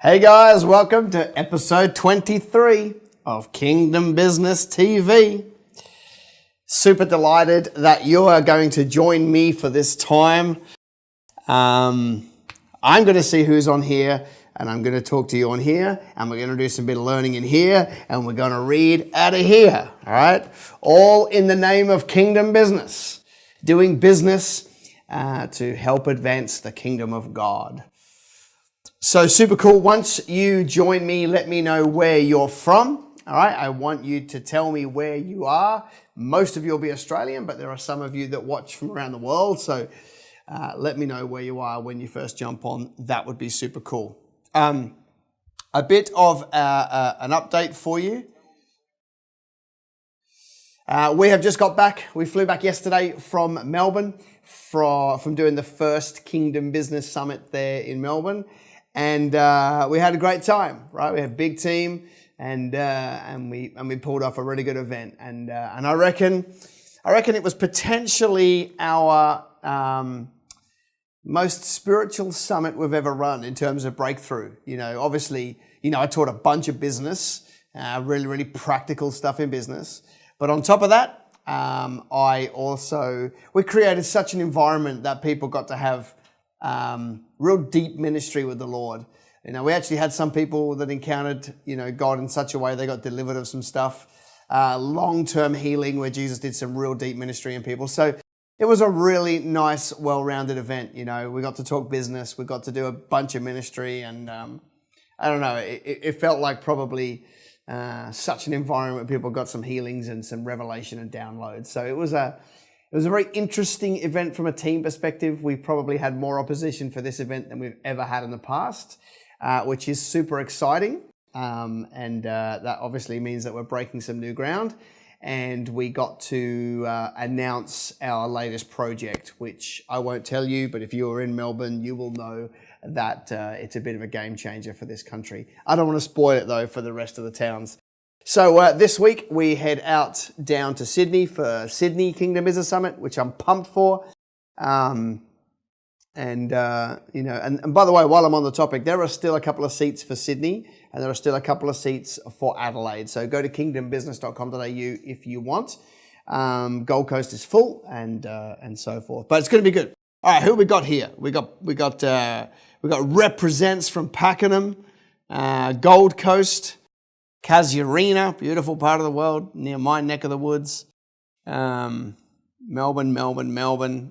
Hey guys, welcome to episode 23 of Kingdom Business TV. Super delighted that you are going to join me for this time. I'm going to see who's on here, and I'm going to talk to you on here, and we're going to do some bit of learning in here, and we're going to read out of here, all right? All in the name of Kingdom Business, doing business to help advance the kingdom of God. So super cool. Once you join me, let me know where you're from. All right. I want you to tell me where you are. Most of you will be Australian, but there are some of you that watch from around the world. So let me know where you are when you first jump on. That would be super cool. A bit of an update for you. We have just got back. We flew back yesterday from Melbourne from doing the first Kingdom Business Summit there in Melbourne. And we had a great time, right? We had a big team, and we pulled off a really good event. And I reckon it was potentially our most spiritual summit we've ever run in terms of breakthrough. You know, obviously, I taught a bunch of business, really, really practical stuff in business. But on top of that, we created such an environment that people got to have real deep ministry with the Lord. We actually had some people that encountered, God in such a way they got delivered of some stuff. Long-term healing where Jesus did some real deep ministry in people. So it was a really nice, well-rounded event. We got to talk business. We got to do a bunch of ministry, and I don't know. It felt like probably such an environment where people got some healings and some revelation and downloads. So it was a very interesting event from a team perspective. We probably had more opposition for this event than we've ever had in the past, which is super exciting. And that obviously means that we're breaking some new ground. And we got to announce our latest project, which I won't tell you, but if you're in Melbourne, you will know that it's a bit of a game changer for this country. I don't want to spoil it though for the rest of the towns. So this week we head out down to Sydney for Sydney Kingdom Business Summit, which I'm pumped for. And by the way, while I'm on the topic, there are still a couple of seats for Sydney, and there are still a couple of seats for Adelaide. So go to kingdombusiness.com.au if you want. Gold Coast is full, and so forth. But it's going to be good. All right, who we got here? We got represents from Pakenham, Gold Coast, Casuarina, beautiful part of the world, near my neck of the woods. Melbourne.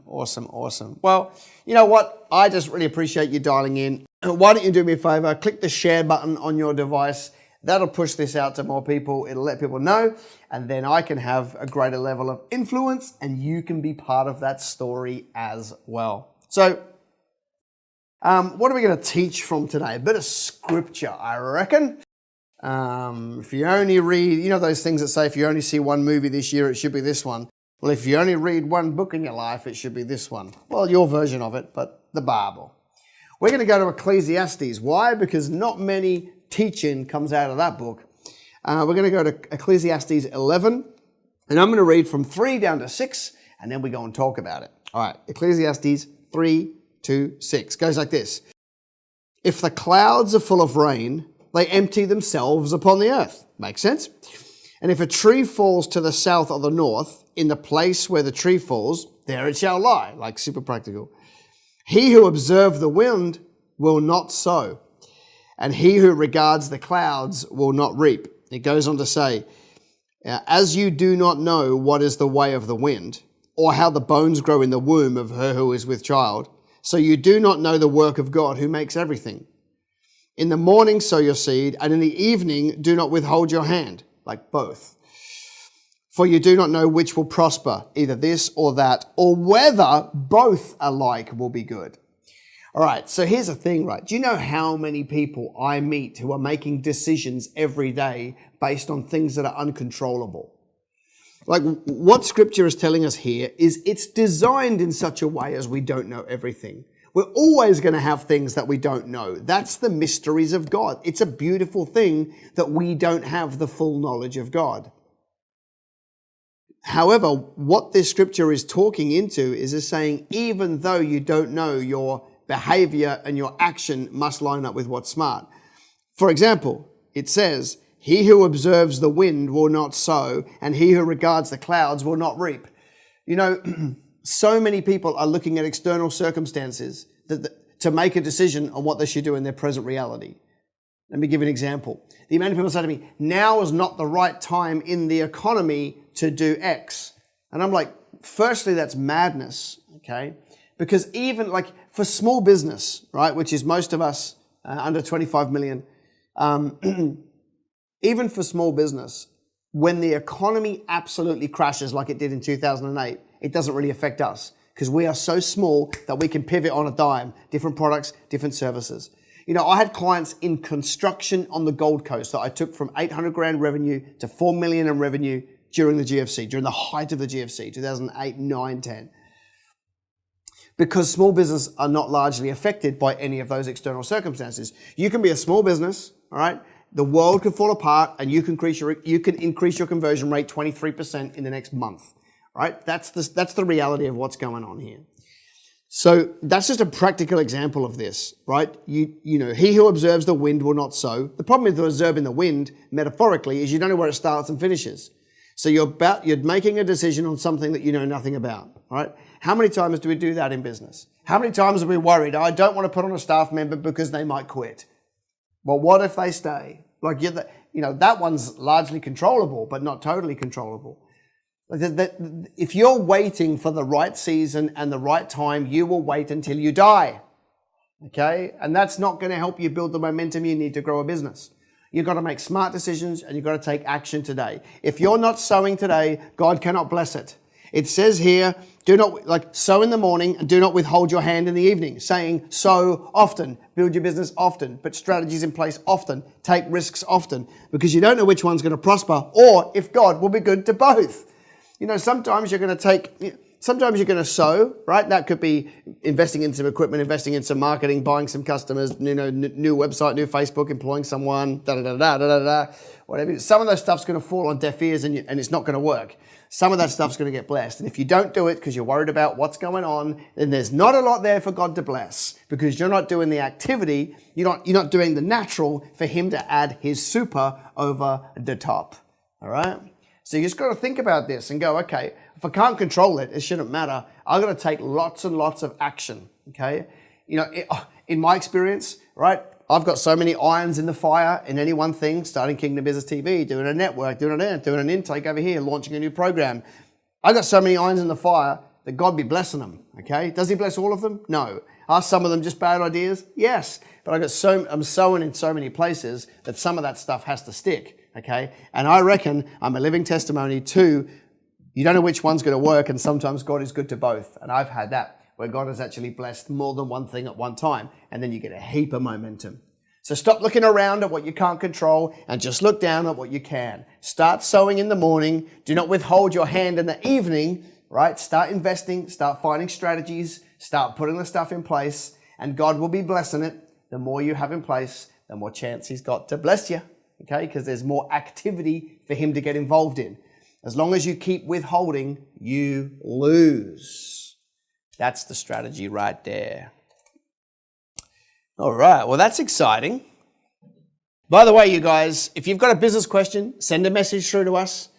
Awesome. Well, you know what? I just really appreciate you dialing in. Why don't you do me a favor? Click the share button on your device. That'll push this out to more people. It'll let people know, and then I can have a greater level of influence, and you can be part of that story as well. So, what are we going to teach from today? A bit of scripture, I reckon. If you only read, those things that say if you only see one movie this year, it should be this one. Well, if you only read one book in your life, it should be this one. Well, your version of it, but the Bible. We're going to go to Ecclesiastes. Why? Because not many teaching comes out of that book. We're going to go to Ecclesiastes 11, and I'm going to read from 3 down to 6, and then we go and talk about it. All right, Ecclesiastes 3 to 6 goes like this. If the clouds are full of rain, they empty themselves upon the earth. Makes sense? And if a tree falls to the south or the north, in the place where the tree falls, there it shall lie. Like super practical. He who observes the wind will not sow, and he who regards the clouds will not reap. It goes on to say, as you do not know what is the way of the wind, or how the bones grow in the womb of her who is with child, so you do not know the work of God who makes everything. In the morning sow your seed, and in the evening do not withhold your hand, like both. For you do not know which will prosper, either this or that, or whether both alike will be good. All right, so here's the thing, right? Do you know how many people I meet who are making decisions every day based on things that are uncontrollable? Like what scripture is telling us here is it's designed in such a way as we don't know everything. We're always going to have things that we don't know. That's the mysteries of God. It's a beautiful thing that we don't have the full knowledge of God. However, what this scripture is talking into is saying, even though you don't know, your behavior and your action must line up with what's smart. For example, it says, he who observes the wind will not sow, and he who regards the clouds will not reap. You know, so many people are looking at external circumstances to make a decision on what they should do in their present reality. Let me give you an example. The amount of people say to me, now is not the right time in the economy to do X. And I'm like, firstly, that's madness, okay? Because even like for small business, right, which is most of us under 25 million, even for small business, when the economy absolutely crashes like it did in 2008, it doesn't really affect us because we are so small that we can pivot on a dime, different products, different services. You know, I had clients in construction on the Gold Coast that I took from 800 grand revenue to 4 million in revenue during the GFC, during the height of the GFC, 2008, 9, 10. Because small business are not largely affected by any of those external circumstances. You can be a small business, all right? The world could fall apart and you can increase your conversion rate 23% in the next month, right? That's the reality of what's going on here. So that's just a practical example of this, right? You know, he who observes the wind will not sow. The problem with observing the wind, metaphorically, is you don't know where it starts and finishes. So you're making a decision on something that you know nothing about, right? How many times do we do that in business? How many times are we worried, I don't want to put on a staff member because they might quit? Well, what if they stay? Like, that one's largely controllable, but not totally controllable. If you're waiting for the right season and the right time, you will wait until you die, okay? And that's not going to help you build the momentum you need to grow a business. You've got to make smart decisions and you've got to take action today. If you're not sowing today, God cannot bless it. It says here, do not sow in the morning and do not withhold your hand in the evening, saying sow often, build your business often, put strategies in place often, take risks often, because you don't know which one's going to prosper or if God will be good to both. You know, sometimes you're going to sow, right? That could be investing in some equipment, investing in some marketing, buying some customers, new website, new Facebook, employing someone, whatever. Some of those stuff's going to fall on deaf ears and it's not going to work. Some of that stuff's going to get blessed. And if you don't do it because you're worried about what's going on, then there's not a lot there for God to bless because you're not doing the activity, you're not doing the natural for him to add his super over the top. All right? So you just got to think about this and go, okay, if I can't control it, it shouldn't matter. I've got to take lots and lots of action, okay? You know, in my experience, right, I've got so many irons in the fire in any one thing, starting Kingdom Business TV, doing a network, doing an intake over here, launching a new program. I've got so many irons in the fire that God be blessing them, okay? Does he bless all of them? No. Are some of them just bad ideas? Yes. But I'm sowing in so many places that some of that stuff has to stick. Okay, and I reckon I'm a living testimony to you don't know which one's going to work, and sometimes God is good to both. And I've had that where God has actually blessed more than one thing at one time, and then you get a heap of momentum. So stop looking around at what you can't control and just look down at what you can. Start sowing in the morning. Do not withhold your hand in the evening, right? Start investing, start finding strategies, start putting the stuff in place, and God will be blessing it. The more you have in place, the more chance he's got to bless you. Okay, because there's more activity for him to get involved in. As long as you keep withholding, you lose. That's the strategy right there. All right, well, that's exciting. By the way, you guys, if you've got a business question, send a message through to us.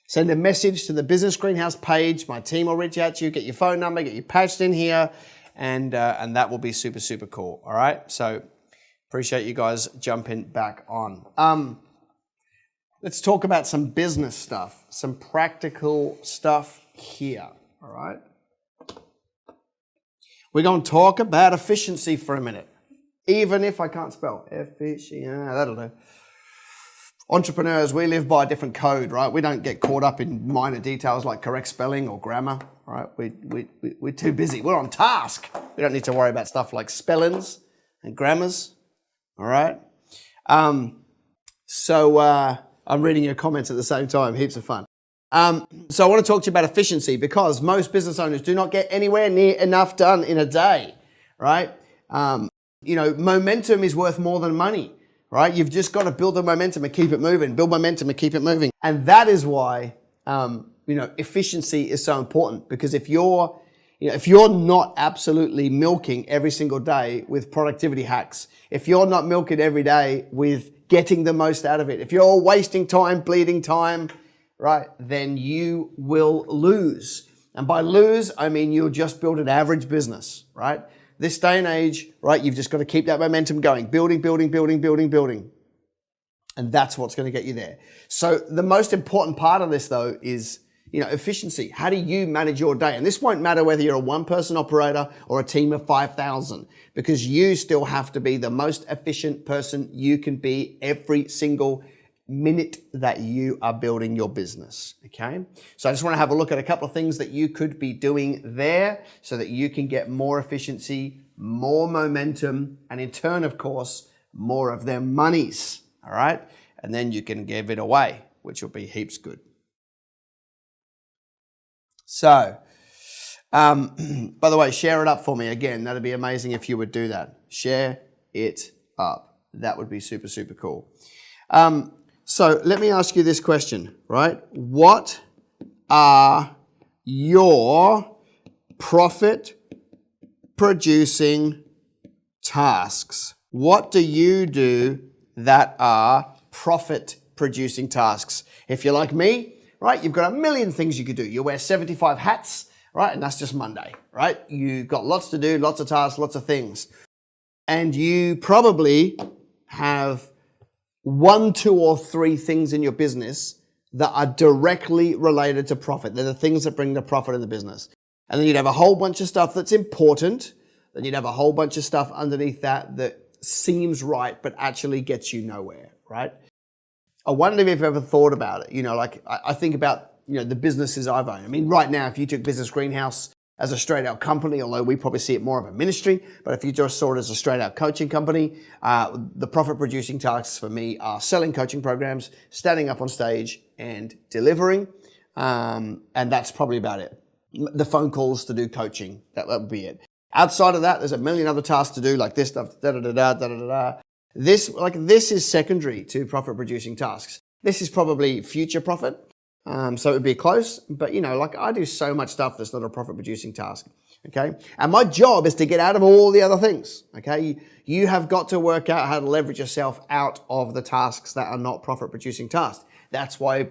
Send a message to the Business Greenhouse page. My team will reach out to you, get your phone number, get you patched in here, and that will be super, super cool. All right, so appreciate you guys jumping back on. Let's talk about some business stuff, some practical stuff here, all right? We're going to talk about efficiency for a minute, even if I can't spell. Efficiency, that'll do. Entrepreneurs, we live by a different code, right? We don't get caught up in minor details like correct spelling or grammar, right? We're too busy. We're on task. We don't need to worry about stuff like spellings and grammars. All right. So I'm reading your comments at the same time. Heaps of fun. So I want to talk to you about efficiency because most business owners do not get anywhere near enough done in a day. Right. Momentum is worth more than money. Right. You've just got to build the momentum and keep it moving. Build momentum and keep it moving. And that is why efficiency is so important because if you're If you're not absolutely milking every single day with productivity hacks, if you're not milking every day with getting the most out of it, if you're wasting time, bleeding time, right, then you will lose. And by lose, I mean you'll just build an average business, right? This day and age, right, you've just got to keep that momentum going, building. And that's what's going to get you there. So the most important part of this, though, is efficiency. How do you manage your day? And this won't matter whether you're a one-person operator or a team of 5,000, because you still have to be the most efficient person you can be every single minute that you are building your business, okay? So I just want to have a look at a couple of things that you could be doing there so that you can get more efficiency, more momentum, and in turn, of course, more of their monies, all right? And then you can give it away, which will be heaps good. So, by the way, share it up for me. Again, that'd be amazing if you would do that. Share it up. That would be super, super cool. So let me ask you this question, right? What are your profit-producing tasks? What do you do that are profit-producing tasks? If you're like me, right, you've got a million things you could do. You wear 75 hats, right, and that's just Monday, right? You've got lots to do, lots of tasks, lots of things. And you probably have 1, 2, or 3 things in your business that are directly related to profit. They're the things that bring the profit in the business. And then you'd have a whole bunch of stuff that's important. Then you'd have a whole bunch of stuff underneath that seems right, but actually gets you nowhere, right? I wonder if you've ever thought about it. I think about, the businesses I've owned. I mean, right now, if you took Business Greenhouse as a straight out company, although we probably see it more of a ministry, but if you just saw it as a straight out coaching company, the profit producing tasks for me are selling coaching programs, standing up on stage and delivering. And that's probably about it. The phone calls to do coaching, that would be it. Outside of that, there's a million other tasks to do, like this stuff, This is secondary to profit producing tasks. This is probably future profit. So it would be close, but I do so much stuff that's not a profit producing task. Okay. And my job is to get out of all the other things. Okay. You have got to work out how to leverage yourself out of the tasks that are not profit producing tasks. That's why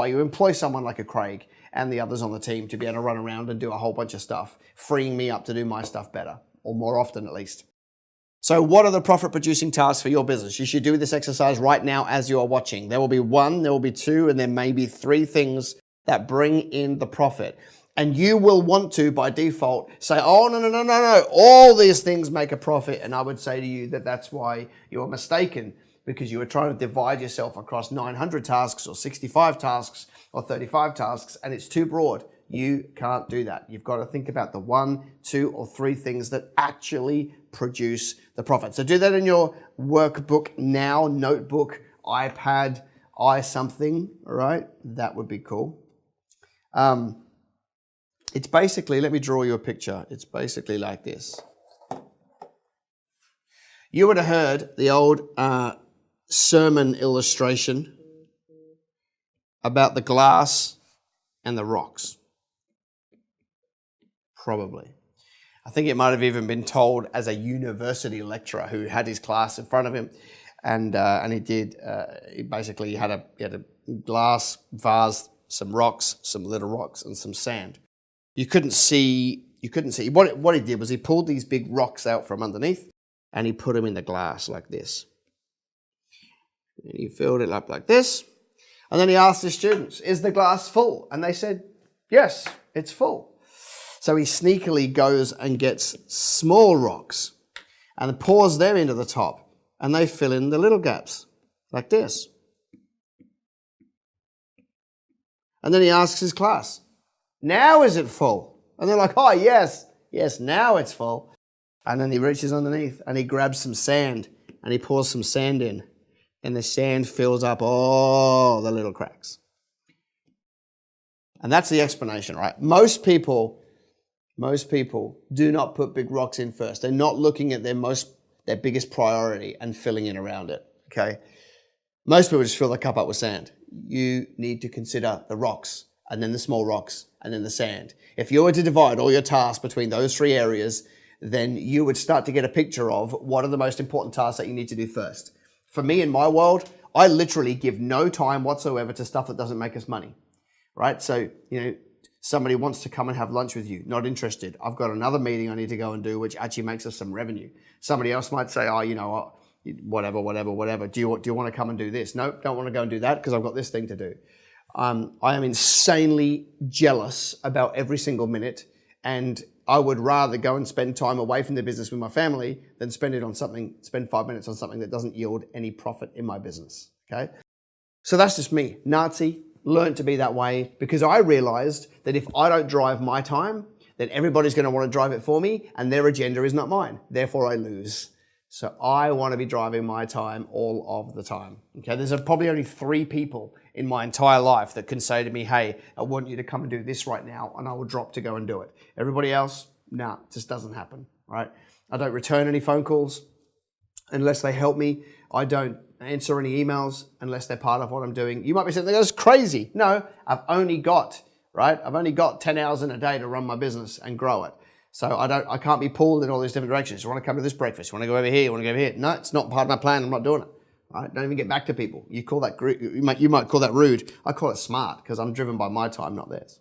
you employ someone like a Craig and the others on the team to be able to run around and do a whole bunch of stuff, freeing me up to do my stuff better, or more often at least. So what are the profit-producing tasks for your business? You should do this exercise right now as you are watching. There will be 1, there will be 2, and there may be 3 things that bring in the profit. And you will want to, by default, say, oh, no, all these things make a profit. And I would say to you that that's why you're mistaken, because you are trying to divide yourself across 900 tasks or 65 tasks or 35 tasks, and it's too broad. You can't do that. You've got to think about the 1, 2, or 3 things that actually produce the profit. So do that in your workbook now, notebook, iPad, something, all right? That would be cool. It's basically, let me draw you a picture. It's basically like this. You would have heard the old sermon illustration about the glass and the rocks. Probably. I think it might have even been told as a university lecturer who had his class in front of him, and he basically had a glass vase, some rocks, some little rocks, and some sand. You couldn't see. What he did was he pulled these big rocks out from underneath, and he put them in the glass like this. And he filled it up like this, and then he asked the students, "Is the glass full?" And they said, "Yes, it's full." So he sneakily goes and gets small rocks and pours them into the top, and they fill in the little gaps like this. And then he asks his class, "Now is it full?" And they're like, "Oh, yes, now it's full." And then he reaches underneath and he grabs some sand and he pours some sand in, and the sand fills up all the little cracks. And that's the explanation, right? Most people do not put big rocks in first. They're not looking at their biggest priority and filling in around it, okay? Most people just fill the cup up with sand. You need to consider the rocks and then the small rocks, and then the sand. If you were to divide all your tasks between those 3 areas, then you would start to get a picture of what are the most important tasks that you need to do first. For me, in my world, I literally give no time whatsoever to stuff that doesn't make us money, right? So, somebody wants to come and have lunch with you, not interested. I've got another meeting I need to go and do, which actually makes us some revenue. Somebody else might say, oh, whatever. Do you want to come and do this? No, don't want to go and do that because I've got this thing to do. I am insanely jealous about every single minute, and I would rather go and spend time away from the business with my family than spend 5 minutes on something that doesn't yield any profit in my business, okay? So that's just me, Nazi, learned to be that way because I realized that if I don't drive my time, then everybody's going to want to drive it for me and their agenda is not mine. Therefore, I lose. So I want to be driving my time all of the time. Okay, there's probably only 3 people in my entire life that can say to me, hey, I want you to come and do this right now, and I will drop to go and do it. Everybody else, nah, it just doesn't happen, right? I don't return any phone calls unless they help me. I don't answer any emails unless they're part of what I'm doing. You might be saying, that's crazy. No, I've only got 10 hours in a day to run my business and grow it. So I can't be pulled in all these different directions. You want to come to this breakfast? You want to go over here? You want to go over here? No, it's not part of my plan. I'm not doing it. Right? Don't even get back to people. You call that you might call that rude. I call it smart because I'm driven by my time, not theirs.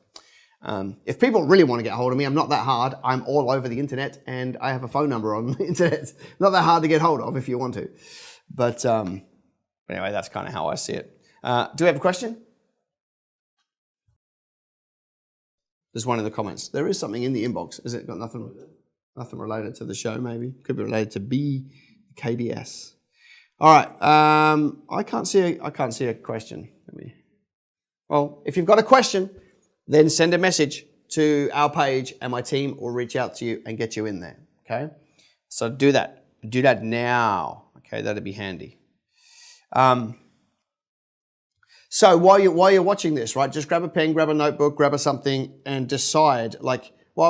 If people really want to get hold of me, I'm not that hard. I'm all over the internet and I have a phone number on the internet. Not that hard to get hold of if you want to. But anyway, that's kind of how I see it. Do we have a question? There's one in the comments. There is something in the inbox. Is it got nothing related to the show? Maybe could be related to KBS. All right. I can't see a question. Well, if you've got a question, then send a message to our page, and my team will reach out to you and get you in there. Okay. So do that. Do that now. Okay, that'd be handy. So while you're watching this, right, just grab a pen, grab a notebook, grab something and decide,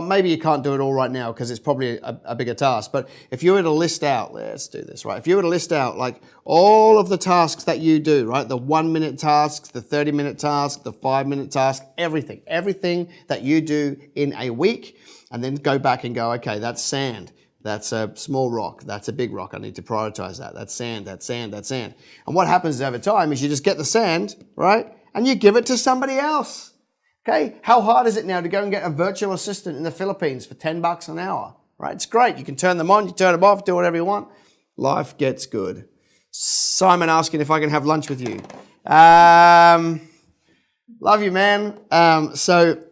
maybe you can't do it all right now because it's probably a bigger task. But if you were to list out, let's do this, right? If you were to list out all of the tasks that you do, right? The 1-minute tasks, the 30-minute task, the 5-minute task, everything that you do in a week, and then go back and go, okay, that's sand. That's a small rock. That's a big rock. I need to prioritize that. That's sand, that's sand, that's sand. And what happens over time is you just get the sand, right? And you give it to somebody else. Okay? How hard is it now to go and get a virtual assistant in the Philippines for $10 an hour, right? It's great. You can turn them on, you turn them off, do whatever you want. Life gets good. Simon asking if I can have lunch with you. Love you, man. So,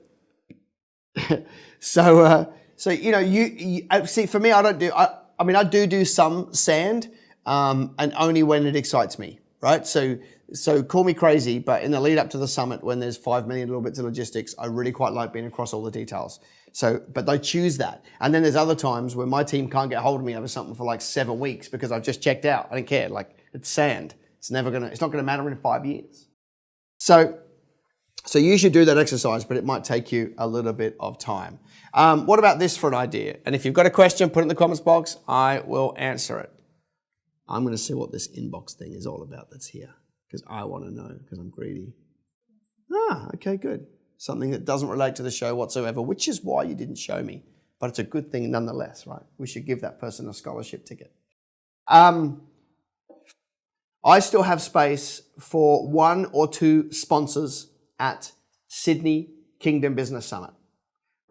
you see, for me, I do some sand, and only when it excites me, right? So call me crazy, but in the lead up to the summit, when there's 5 million little bits of logistics, I really quite like being across all the details. But I choose that. And then there's other times where my team can't get hold of me over something for 7 weeks because I've just checked out. I don't care. It's sand. It's not gonna matter in 5 years. So you should do that exercise, but it might take you a little bit of time. What about this for an idea? And if you've got a question, put it in the comments box. I will answer it. I'm going to see what this inbox thing is all about that's here because I want to know because I'm greedy. Okay, good. Something that doesn't relate to the show whatsoever, which is why you didn't show me. But it's a good thing nonetheless, right? We should give that person a scholarship ticket. I still have space for 1 or 2 sponsors at Sydney Kingdom Business Summit,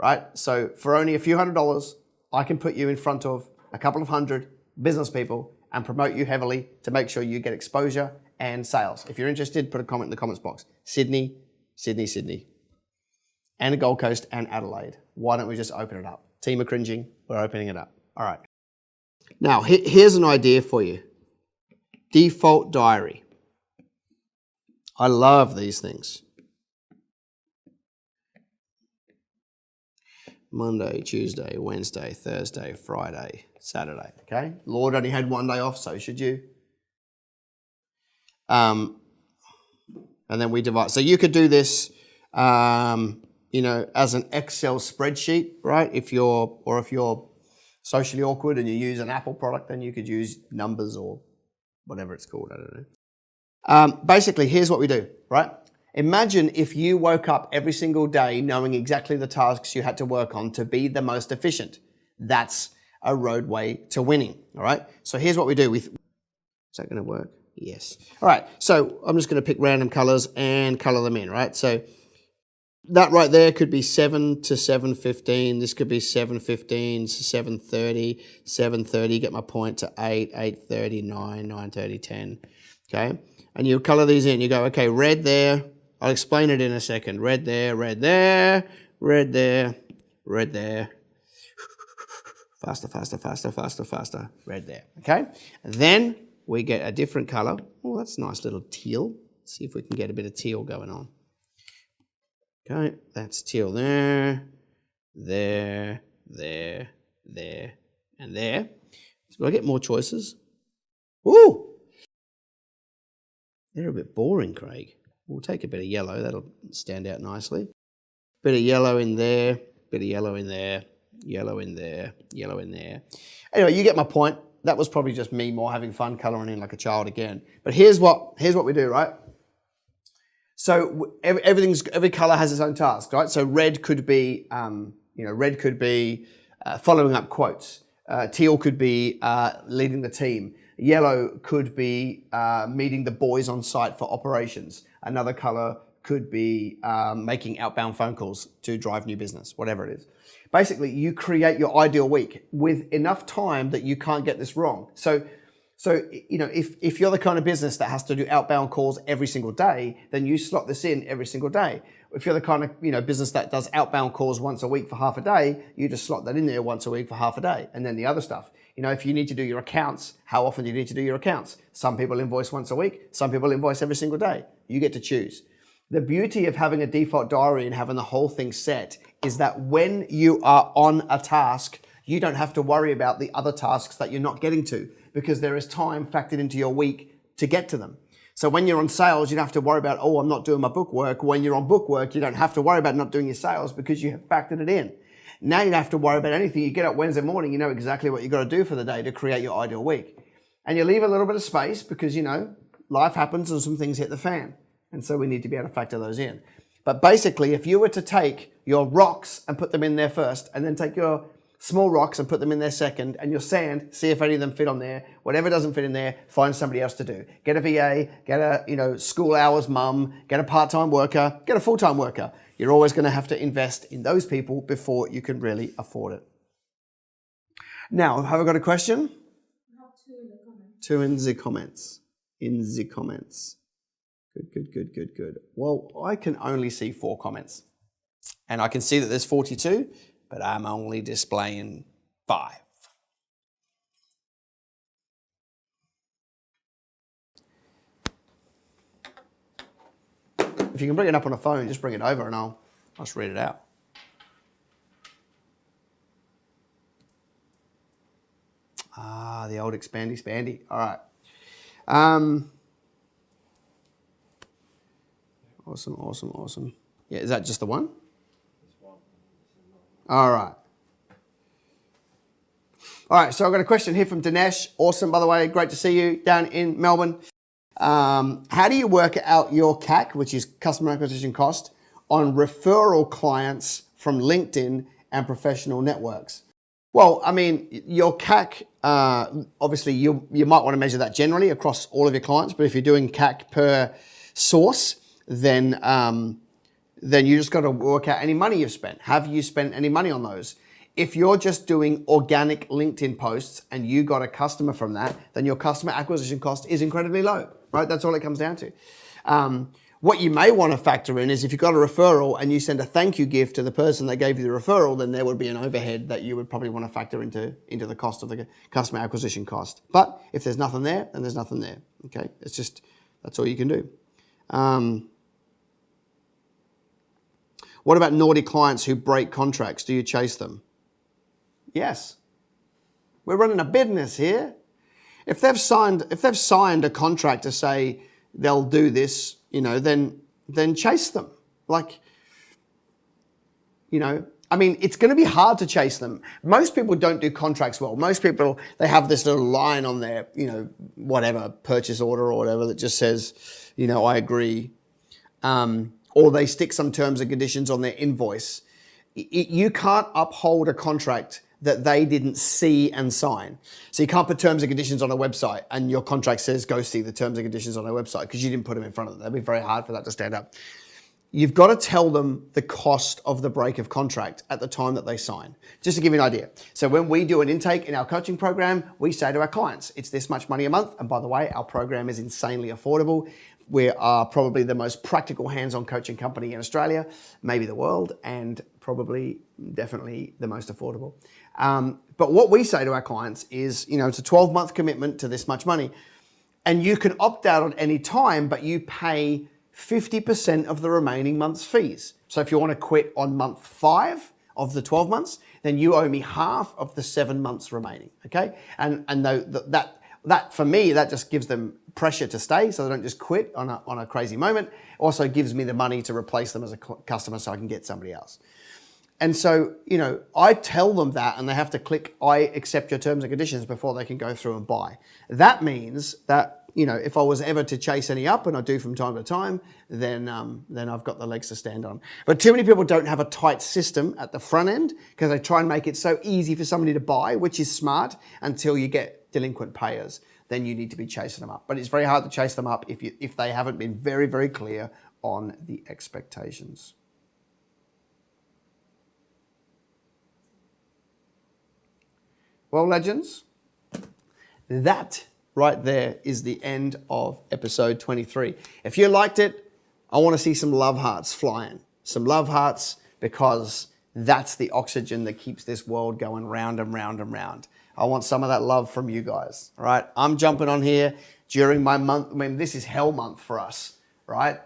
right? So for only a few $100s, I can put you in front of a couple of 100 business people and promote you heavily to make sure you get exposure and sales. If you're interested, put a comment in the comments box. Sydney, and the Gold Coast and Adelaide. Why don't we just open it up? Team are cringing, we're opening it up. All right. Now, here's an idea for you. Default diary. I love these things. Monday, Tuesday, Wednesday, Thursday, Friday, Saturday, okay? Lord only had 1 day off, so should you. And then we divide. So you could do this, as an Excel spreadsheet, right? If you're socially awkward and you use an Apple product, then you could use numbers or whatever it's called, I don't know. Basically, here's what we do, right? Imagine if you woke up every single day knowing exactly the tasks you had to work on to be the most efficient. That's a roadway to winning, all right? So here's what we do. Is that going to work? Yes. All right, so I'm just going to pick random colors and color them in, right? So that right there could be 7 to 7:15. This could be 7:15 to 7:30, 7:30, get my point, to 8, 8:30, 9, 9:30, 10, okay? And you color these in. You go, okay, red there. I'll explain it in a second. Red there, red there, red there, red there. Faster, faster, faster, faster, faster. Red there, okay? And then we get a different color. Oh, that's a nice little teal. Let's see if we can get a bit of teal going on. Okay, that's teal there, there, there, there, and there. So I get more choices. Ooh! They're a bit boring, Craig. We'll take a bit of yellow. That'll stand out nicely. Bit of yellow in there, bit of yellow in there, yellow in there, yellow in there. Anyway, you get my point. That was probably just me more having fun coloring in like a child again. But here's what we do, right? So every color has its own task, right? So red could be, following up quotes. Teal could be leading the team. Yellow could be meeting the boys on site for operations. Another color could be making outbound phone calls to drive new business, whatever it is. Basically, you create your ideal week with enough time that you can't get this wrong. So if you're the kind of business that has to do outbound calls every single day, then you slot this in every single day. If you're the kind of business that does outbound calls once a week for half a day, you just slot that in there once a week for half a day. And then the other stuff. If you need to do your accounts, how often do you need to do your accounts? Some people invoice once a week. Some people invoice every single day. You get to choose. The beauty of having a default diary and having the whole thing set is that when you are on a task, you don't have to worry about the other tasks that you're not getting to, because there is time factored into your week to get to them. So when you're on sales, you don't have to worry about, I'm not doing my book work. When you're on book work, you don't have to worry about not doing your sales because you have factored it in. Now you don't have to worry about anything. You get up Wednesday morning, you know exactly what you've got to do for the day to create your ideal week. And you leave a little bit of space because, life happens and some things hit the fan. And so we need to be able to factor those in. But basically, if you were to take your rocks and put them in there first, and then take your small rocks and put them in there second, and your sand, see if any of them fit on there. Whatever doesn't fit in there, find somebody else to do. Get a VA, get a school hours mum, get a part-time worker, get a full-time worker. You're always going to have to invest in those people before you can really afford it. Now, have I got a question? I have 2 in the comments. 2 in the comments. In the comments. Good. Well, I can only see 4 comments. And I can see that there's 42, but I'm only displaying 5. If you can bring it up on a phone, just bring it over and I'll just read it out. The old expandy spandy. All right. Awesome. Yeah, is that just the one? All right. So I've got a question here from Dinesh. Awesome, by the way. Great to see you down in Melbourne. How do you work out your CAC, which is customer acquisition cost, on referral clients from LinkedIn and professional networks? Well, your CAC, obviously you might want to measure that generally across all of your clients, but if you're doing CAC per source, then you just got to work out any money you've spent. Have you spent any money on those? If you're just doing organic LinkedIn posts and you got a customer from that, then your customer acquisition cost is incredibly low, right? That's all it comes down to. What you may want to factor in is if you've got a referral and you send a thank you gift to the person that gave you the referral, then there would be an overhead that you would probably want to factor into the cost of the customer acquisition cost. But if there's nothing there, then there's nothing there, okay? That's all you can do. What about naughty clients who break contracts? Do you chase them? Yes. We're running a business here. If they've signed a contract to say they'll do this, then chase them. It's going to be hard to chase them. Most people don't do contracts well. Most people, they have this little line on their, whatever, purchase order or whatever that just says, I agree. or they stick some terms and conditions on their invoice, you can't uphold a contract that they didn't see and sign. So you can't put terms and conditions on a website and your contract says go see the terms and conditions on a website because you didn't put them in front of them. That'd be very hard for that to stand up. You've got to tell them the cost of the break of contract at the time that they sign. Just to give you an idea. So when we do an intake in our coaching program, we say to our clients, it's this much money a month. And by the way, our program is insanely affordable. We are probably the most practical hands-on coaching company in Australia, maybe the world, and probably definitely the most affordable. But what we say to our clients is, it's a 12-month commitment to this much money. And you can opt out at any time, but you pay 50% of the remaining month's fees. So if you want to quit on month 5 of the 12 months, then you owe me half of the 7 months remaining, okay? And that for me, that just gives them pressure to stay so they don't just quit on a crazy moment. Also gives me the money to replace them as a customer so I can get somebody else. And so, I tell them that and they have to click, I accept your terms and conditions before they can go through and buy. That means that, if I was ever to chase any up, and I do from time to time, then I've got the legs to stand on. But too many people don't have a tight system at the front end because they try and make it so easy for somebody to buy, which is smart, until you get delinquent payers. Then you need to be chasing them up. But it's very hard to chase them up if they haven't been very, very clear on the expectations. Well, legends, that right there is the end of episode 23. If you liked it, I want to see some love hearts flying. Some love hearts, because that's the oxygen that keeps this world going round and round and round. I want some of that love from you guys, all right? I'm jumping on here during my month. I mean, this is hell month for us, right?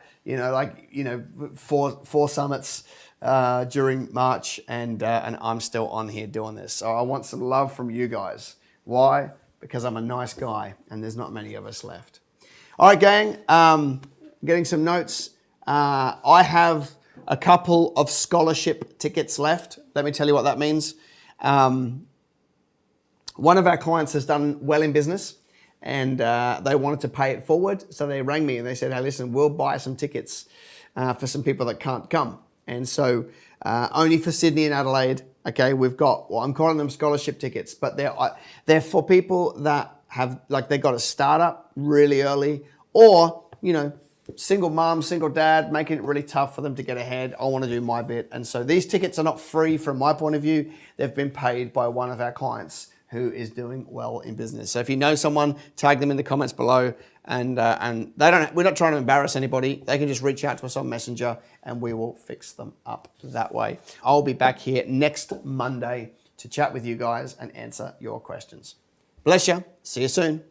Four summits during March, and I'm still on here doing this. So I want some love from you guys. Why? Because I'm a nice guy, and there's not many of us left. All right, gang, getting some notes. I have a couple of scholarship tickets left. Let me tell you what that means. One of our clients has done well in business, and they wanted to pay it forward. So they rang me and they said, hey, listen, we'll buy some tickets for some people that can't come. And so only for Sydney and Adelaide, okay, we've got, I'm calling them scholarship tickets, but they're for people that have, they got a startup really early, or, single mom, single dad, making it really tough for them to get ahead. I want to do my bit. And so these tickets are not free from my point of view. They've been paid by one of our clients who is doing well in business. So if you know someone, tag them in the comments below, and we're not trying to embarrass anybody. They can just reach out to us on Messenger and we will fix them up that way. I'll be back here next Monday to chat with you guys and answer your questions. Bless you. See you soon.